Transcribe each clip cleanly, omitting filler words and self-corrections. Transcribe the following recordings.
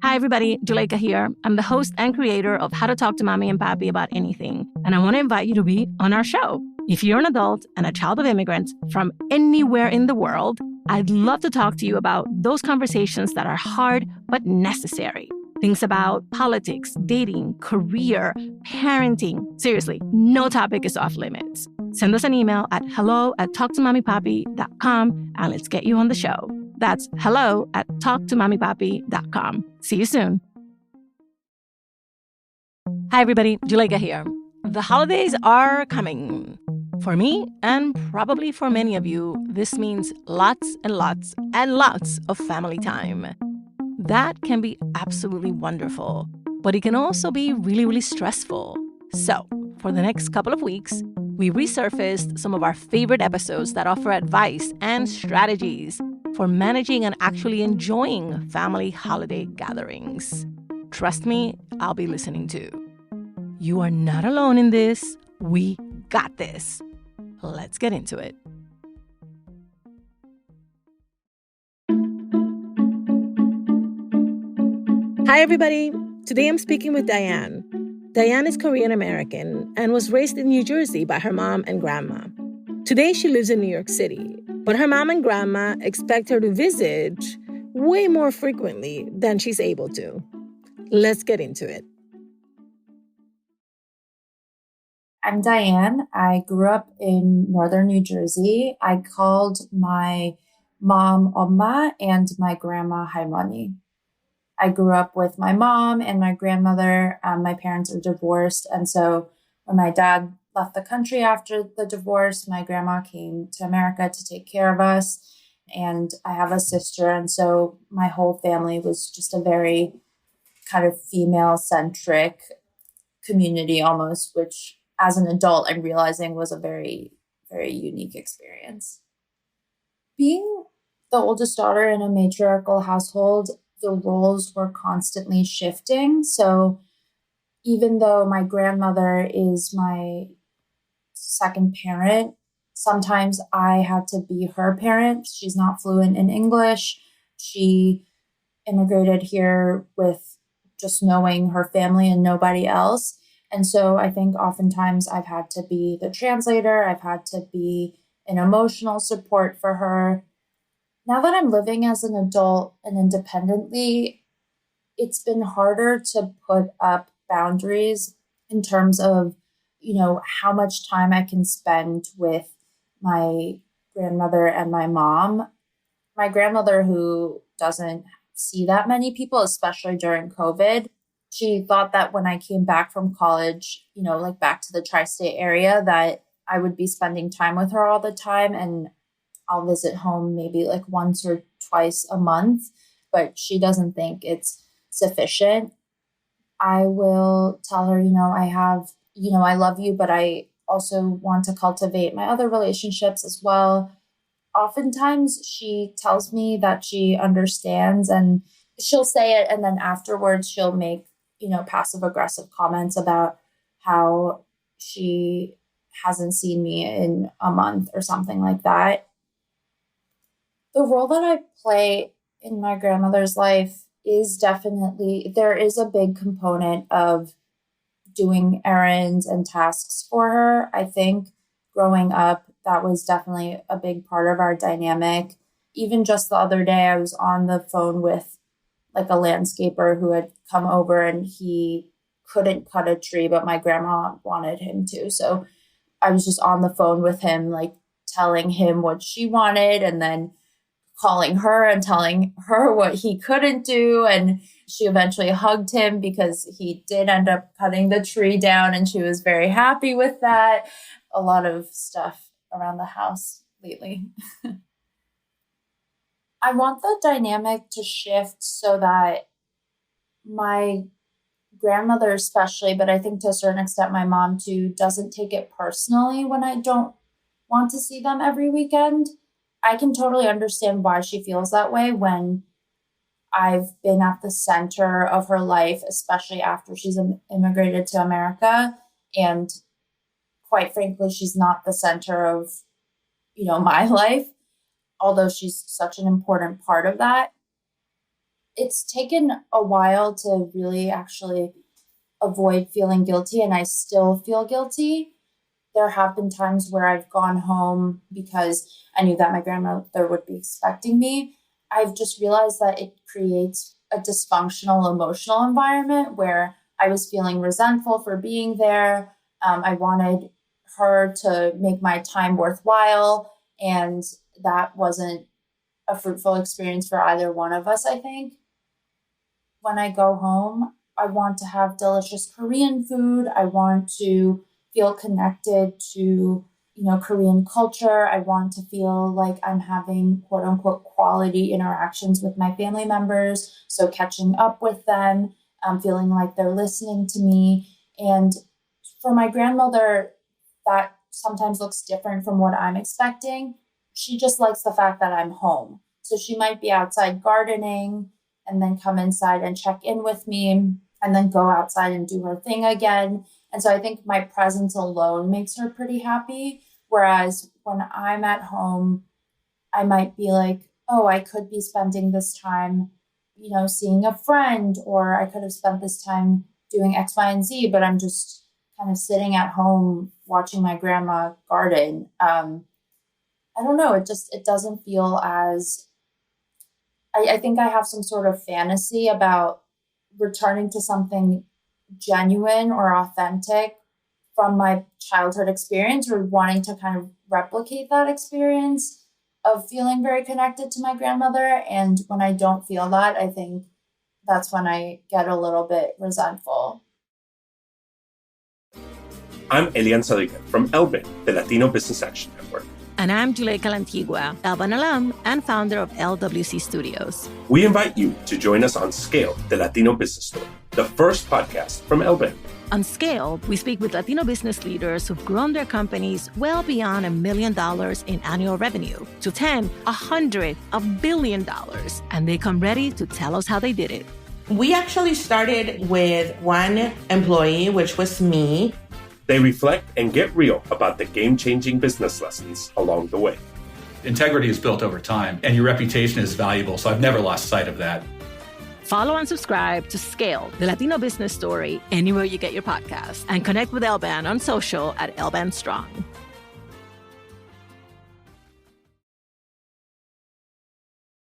Hi, everybody. Juleka here. I'm the host and creator of How to Talk to Mamí and Papí About Anything, and I want to invite you to be on our show. If you're an adult and a child of immigrants from anywhere in the world, I'd love to talk to you about those conversations that are hard but necessary. Things about politics, dating, career, parenting. Seriously, no topic is off limits. Send us an email at hello@talktomamipapi.com and let's get you on the show. That's hello@talktomamipapi.com. See you soon. Hi, everybody. Juleka here. The holidays are coming. For me, and probably for many of you, this means lots and lots and lots of family time. That can be absolutely wonderful, but it can also be really, really stressful. So, for the next couple of weeks, we resurfaced some of our favorite episodes that offer advice and strategies for managing and actually enjoying family holiday gatherings. Trust me, I'll be listening too. You are not alone in this. We got this. Let's get into it. Hi, everybody. Today I'm speaking with Diane. Diane is Korean American and was raised in New Jersey by her mom and grandma. Today she lives in New York City, but her mom and grandma expect her to visit way more frequently than she's able to. Let's get into it. I'm Diane. I grew up in northern New Jersey. I called my mom Oma and my grandma Halmoni. I grew up with my mom and my grandmother. My parents are divorced. And so when my dad left the country after the divorce, my grandma came to America to take care of us. And I have a sister. And so my whole family was just a very kind of female-centric community almost, which as an adult I'm realizing was a very, very unique experience. Being the oldest daughter in a matriarchal household, the roles were constantly shifting. So even though my grandmother is my second parent, sometimes I had to be her parent. She's not fluent in English. She immigrated here with just knowing her family and nobody else. And so I think oftentimes I've had to be the translator. I've had to be an emotional support for her. Now that I'm living as an adult and independently, it's been harder to put up boundaries in terms of, how much time I can spend with my grandmother and my mom. My grandmother, who doesn't see that many people, especially during COVID, she thought that when I came back from college, back to the tri-state area, that I would be spending time with her all the time and I'll visit home maybe like once or twice a month, but she doesn't think it's sufficient. I will tell her, I love you, but I also want to cultivate my other relationships as well. Oftentimes she tells me that she understands and she'll say it. And then afterwards she'll make, passive aggressive comments about how she hasn't seen me in a month or something like that. The role that I play in my grandmother's life is definitely, there is a big component of doing errands and tasks for her. I think growing up, that was definitely a big part of our dynamic. Even just the other day, I was on the phone with like a landscaper who had come over and he couldn't cut a tree, but my grandma wanted him to. So I was just on the phone with him, like telling him what she wanted and then calling her and telling her what he couldn't do. And she eventually hugged him because he did end up cutting the tree down and she was very happy with that. A lot of stuff around the house lately. I want the dynamic to shift so that my grandmother especially, but I think to a certain extent my mom too, doesn't take it personally when I don't want to see them every weekend. I can totally understand why she feels that way when I've been at the center of her life, especially after she's immigrated to America. And quite frankly, she's not the center of, my life. although she's such an important part of that. It's taken a while to really actually avoid feeling guilty, and I still feel guilty. There have been times where I've gone home because I knew that my grandmother would be expecting me. I've just realized that it creates a dysfunctional emotional environment where I was feeling resentful for being there. I wanted her to make my time worthwhile, and that wasn't a fruitful experience for either one of us, I think. When I go home, I want to have delicious Korean food. I want to feel connected to, Korean culture. I want to feel like I'm having quote unquote quality interactions with my family members. So catching up with them, feeling like they're listening to me. And for my grandmother, that sometimes looks different from what I'm expecting. She just likes the fact that I'm home. So she might be outside gardening and then come inside and check in with me and then go outside and do her thing again. And so I think my presence alone makes her pretty happy. Whereas when I'm at home, I might be like, oh, I could be spending this time, seeing a friend, or I could have spent this time doing X, Y, and Z, but I'm just kind of sitting at home watching my grandma garden. I don't know. It doesn't feel as, I think I have some sort of fantasy about returning to something genuine or authentic from my childhood experience, or wanting to kind of replicate that experience of feeling very connected to my grandmother. And when I don't feel that, I think that's when I get a little bit resentful. I'm Elian Saliga from LBIN, the Latino Business Action Network. And I'm Juleka Lantigua, Elban alum and founder of LWC Studios. We invite you to join us on Scale, the Latino Business Story, the first podcast from LBIN. On Scale, we speak with Latino business leaders who've grown their companies well beyond $1 million in annual revenue to 10, 100, $1 billion. And they come ready to tell us how they did it. We actually started with one employee, which was me. They reflect and get real about the game-changing business lessons along the way. Integrity is built over time, and your reputation is valuable, so I've never lost sight of that. Follow and subscribe to Scale, the Latino Business Story, anywhere you get your podcasts, and connect with Elban on social at Elban Strong.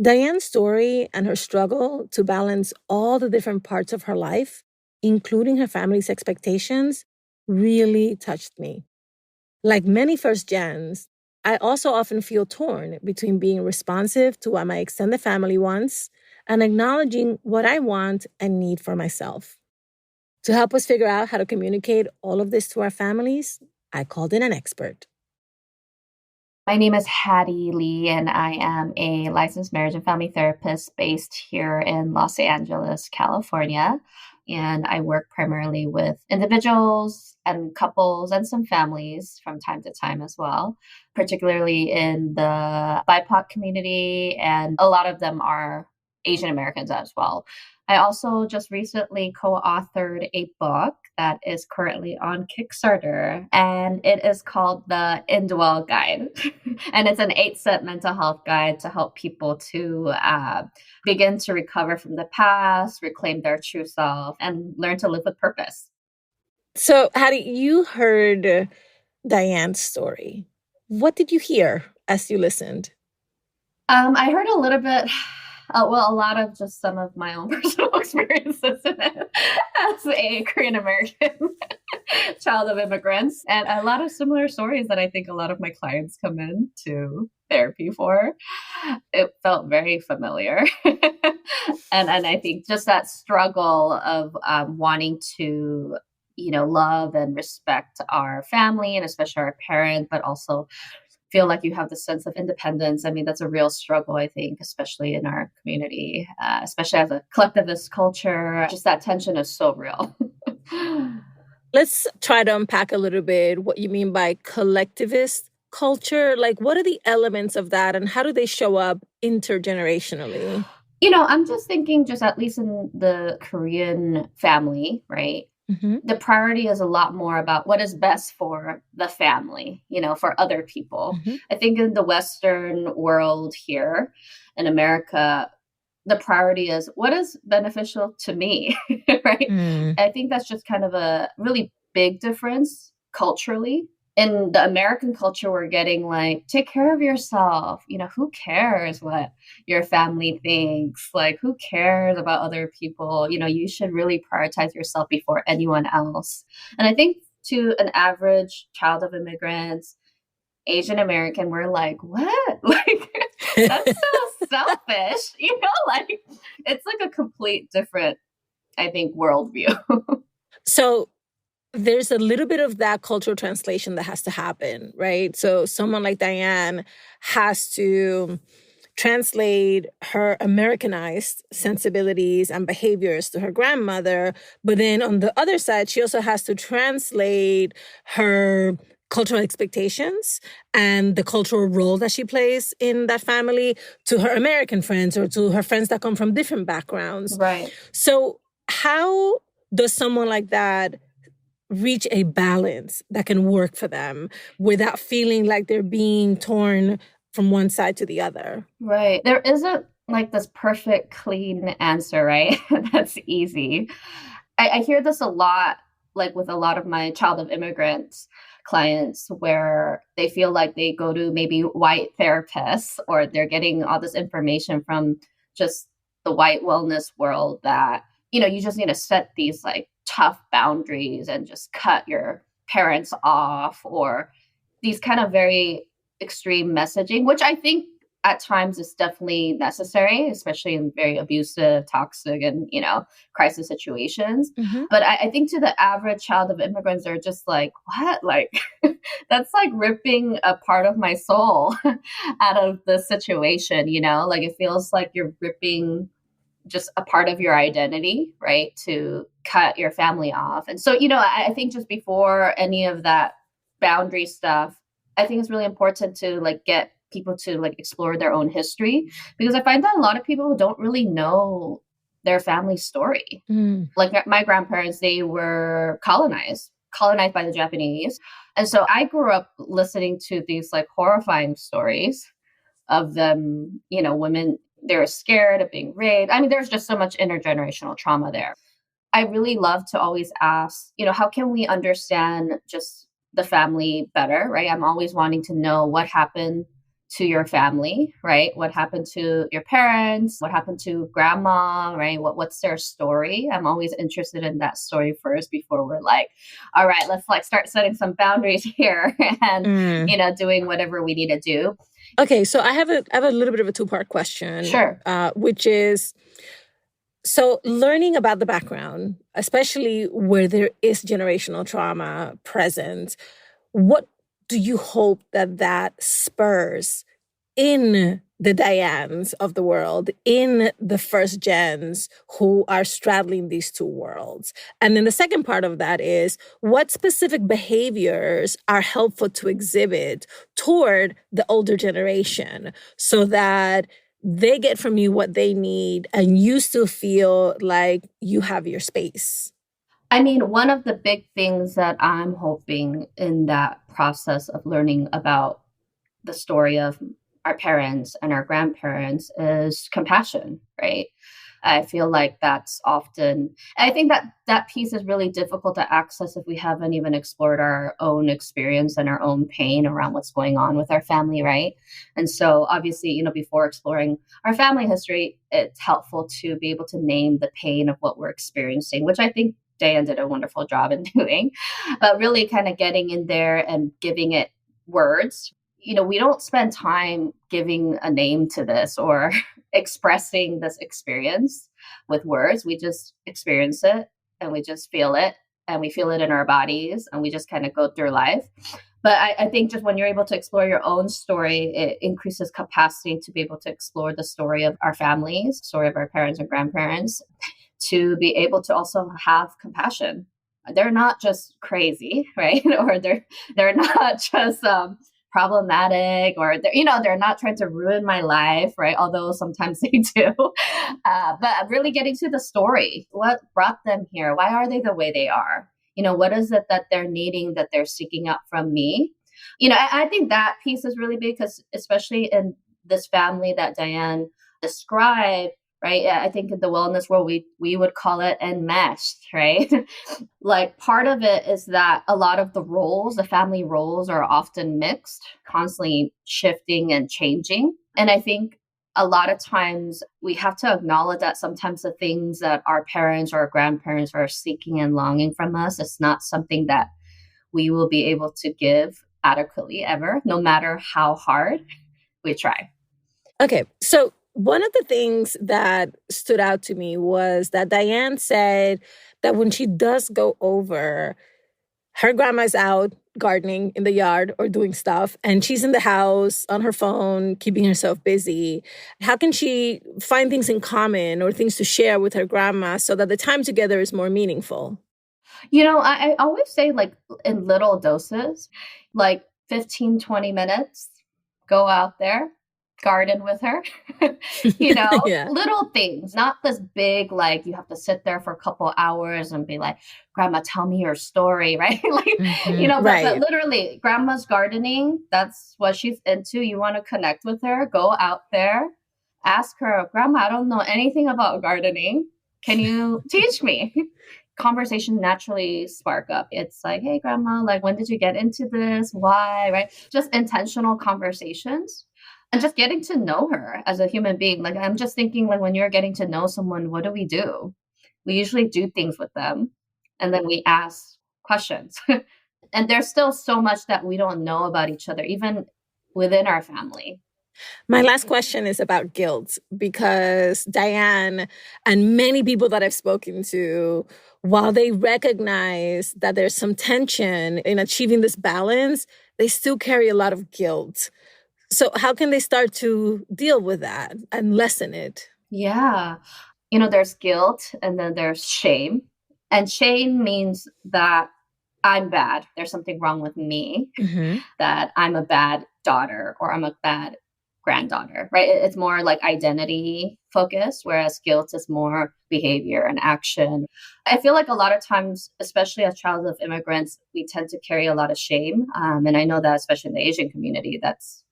Diane's story and her struggle to balance all the different parts of her life, including her family's expectations, really touched me. Like many first gens, I also often feel torn between being responsive to what my extended family wants and acknowledging what I want and need for myself. To help us figure out how to communicate all of this to our families, I called in an expert. My name is Hatty Lee, and I am a licensed marriage and family therapist based here in Los Angeles, California. And I work primarily with individuals and couples and some families from time to time as well, particularly in the BIPOC community. And a lot of them are Asian Americans as well. I also just recently co-authored a book that is currently on Kickstarter, and it is called the Indwell Guide. And it's an 8-step mental health guide to help people to begin to recover from the past, reclaim their true self, and learn to live with purpose. So, Hattie, you heard Diane's story. What did you hear as you listened? I heard a little bit... a lot of just some of my own personal experiences in it as a Korean American child of immigrants, and a lot of similar stories that I think a lot of my clients come in to therapy for. It felt very familiar. and I think just that struggle of wanting to, love and respect our family and especially our parent, but also feel like you have the sense of independence. I mean, that's a real struggle, I think, especially in our community, especially as a collectivist culture. Just that tension is so real. Let's try to unpack a little bit what you mean by collectivist culture. Like, what are the elements of that and how do they show up intergenerationally? I'm just thinking just at least in the Korean family, right? the priority is a lot more about what is best for the family, for other people. I think in the Western world here in America, the priority is what is beneficial to me, right? I think that's just kind of a really big difference culturally. In the American culture, we're getting like, take care of yourself. Who cares what your family thinks? Like, who cares about other people? You should really prioritize yourself before anyone else. And I think to an average child of immigrants, Asian American, we're like, what? Like, that's so selfish. Like, it's like a complete different, I think, worldview. So there's a little bit of that cultural translation that has to happen, right? So someone like Diane has to translate her Americanized sensibilities and behaviors to her grandmother. But then on the other side, she also has to translate her cultural expectations and the cultural role that she plays in that family to her American friends or to her friends that come from different backgrounds. Right. So how does someone like that reach a balance that can work for them without feeling like they're being torn from one side to the other? Right. There isn't like this perfect, clean answer, right? That's easy. I hear this a lot, like with a lot of my child of immigrants clients, where they feel like they go to maybe white therapists or they're getting all this information from just the white wellness world that, you just need to set these like tough boundaries and just cut your parents off, or these kind of very extreme messaging, which I think at times is definitely necessary, especially in very abusive, toxic, and, crisis situations. But I think to the average child of immigrants, they're just like, what? Like, that's like ripping a part of my soul out of the situation, like it feels like you're ripping just a part of your identity, right? To cut your family off. And so, I think just before any of that boundary stuff, I think it's really important to like get people to like explore their own history, because I find that a lot of people don't really know their family story. Like my grandparents, they were colonized by the Japanese. And so I grew up listening to these like horrifying stories of them, women, they were scared of being raped. I mean, there's just so much intergenerational trauma there. I really love to always ask, how can we understand just the family better, right? I'm always wanting to know what happened to your family, right? What happened to your parents? What happened to grandma, right? What's their story? I'm always interested in that story first before we're like, all right, let's like start setting some boundaries here and, doing whatever we need to do. Okay, so I have a little bit of a two-part question. Sure. Which is, so learning about the background, especially where there is generational trauma present, what do you hope that spurs in the Dianes of the world, in the first gens who are straddling these two worlds? And then the second part of that is, what specific behaviors are helpful to exhibit toward the older generation so that they get from you what they need and you still feel like you have your space? I mean, one of the big things that I'm hoping in that process of learning about the story of our parents and our grandparents is compassion, right? I feel like that's often, I think that piece is really difficult to access if we haven't even explored our own experience and our own pain around what's going on with our family, right? And so obviously, before exploring our family history, it's helpful to be able to name the pain of what we're experiencing, which I think Diane did a wonderful job in doing, but really kind of getting in there and giving it words. We don't spend time giving a name to this or expressing this experience with words. We just experience it and we just feel it, and we feel it in our bodies, and we just kind of go through life. But I think just when you're able to explore your own story, it increases capacity to be able to explore the story of our families, story of our parents and grandparents, to be able to also have compassion. They're not just crazy, right? Or they're not just problematic or they're not trying to ruin my life, right? Although sometimes they do. But really getting to the story. What brought them here? Why are they the way they are? What is it that they're needing, that they're seeking out from me? I think that piece is really big because especially in this family that Diane described, right? I think in the wellness world, we would call it enmeshed, right? Like part of it is that a lot of the family roles are often mixed, constantly shifting and changing. And I think a lot of times we have to acknowledge that sometimes the things that our parents or our grandparents are seeking and longing from us, it's not something that we will be able to give adequately ever, no matter how hard we try. Okay, so one of the things that stood out to me was that Diane said that when she does go over, her grandma's out gardening in the yard or doing stuff, and she's in the house on her phone, keeping herself busy. How can she find things in common or things to share with her grandma so that the time together is more meaningful? I always say like in little doses, like 15, 20 minutes, go out there, garden with her, Yeah. Little things, not this big, like you have to sit there for a couple hours and be like, Grandma, tell me your story, right? But literally grandma's gardening, that's what she's into. You want to connect with her, go out there, ask her, Grandma, I don't know anything about gardening. Can you teach me? Conversation naturally spark up. It's like, hey, Grandma, like, when did you get into this? Why, right? Just intentional conversations. And just getting to know her as a human being. Like, I'm just thinking, like, when you're getting to know someone, what do? We usually do things with them. And then we ask questions. And there's still so much that we don't know about each other, even within our family. My last question is about guilt, because Diane and many people that I've spoken to, while they recognize that there's some tension in achieving this balance, they still carry a lot of guilt. So how can they start to deal with that and lessen it? Yeah. There's guilt and then there's shame. And shame means that I'm bad. There's something wrong with me, that I'm a bad daughter or I'm a bad granddaughter, right? It's more like identity focused, whereas guilt is more behavior and action. I feel like a lot of times, especially as child of immigrants, we tend to carry a lot of shame. And I know that especially in the Asian community, that's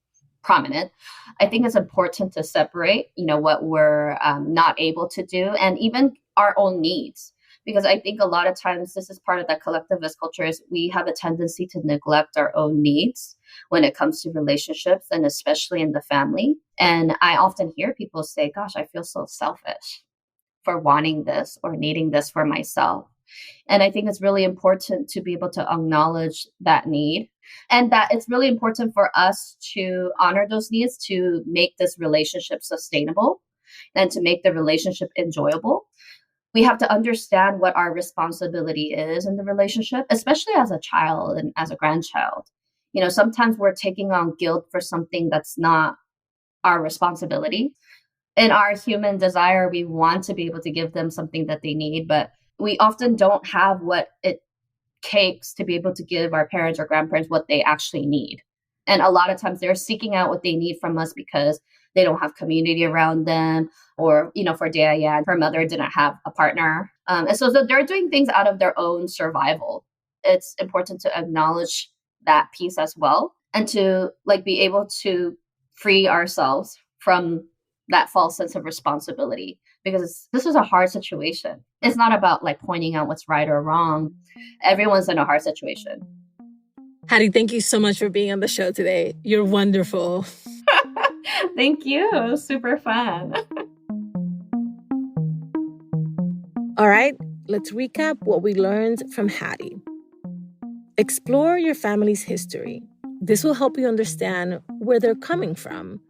prominent. I think it's important to separate, what we're not able to do and even our own needs. Because I think a lot of times this is part of that collectivist culture is we have a tendency to neglect our own needs when it comes to relationships and especially in the family. And I often hear people say, gosh, I feel so selfish for wanting this or needing this for myself. And I think it's really important to be able to acknowledge that need and that it's really important for us to honor those needs to make this relationship sustainable and to make the relationship enjoyable. We have to understand what our responsibility is in the relationship, especially as a child and as a grandchild. Sometimes we're taking on guilt for something that's not our responsibility. In our human desire, we want to be able to give them something that they need, but we often don't have what it takes to be able to give our parents or grandparents what they actually need. And a lot of times they're seeking out what they need from us because they don't have community around them, or, for Diane, her mother didn't have a partner. And so they're doing things out of their own survival. It's important to acknowledge that piece as well and to be able to free ourselves from that false sense of responsibility, because this is a hard situation. It's not about pointing out what's right or wrong. Everyone's in a hard situation. Hattie, thank you so much for being on the show today. You're wonderful. Thank you. Super fun. All right, let's recap what we learned from Hattie. Explore your family's history. This will help you understand where they're coming from,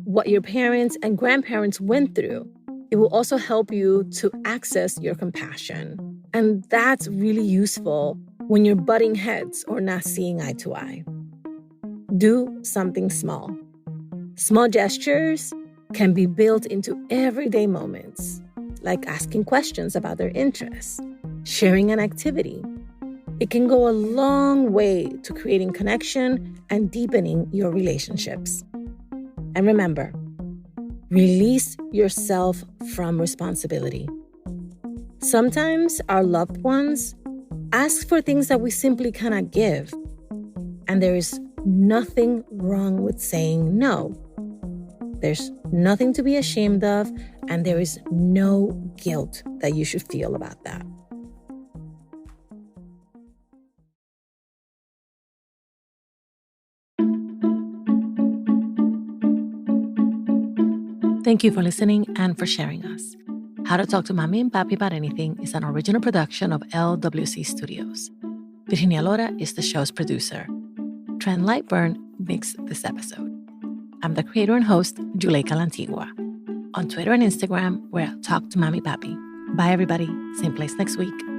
what your parents and grandparents went through. It will also help you to access your compassion. And that's really useful when you're butting heads or not seeing eye to eye. Do something small. Small gestures can be built into everyday moments, like asking questions about their interests, sharing an activity, It can go a long way to creating connection and deepening your relationships. And remember, release yourself from responsibility. Sometimes our loved ones ask for things that we simply cannot give. And there is nothing wrong with saying no. There's nothing to be ashamed of, and there is no guilt that you should feel about that. Thank you for listening and for sharing us. How to Talk to Mamí and Papí About Anything is an original production of LWC Studios. Virginia Lora is the show's producer. Trent Lightburn mixed this episode. I'm the creator and host, Juleyka Lantigua. On Twitter and Instagram, we're at Talk to Mamí Papí. Bye, everybody. Same place next week.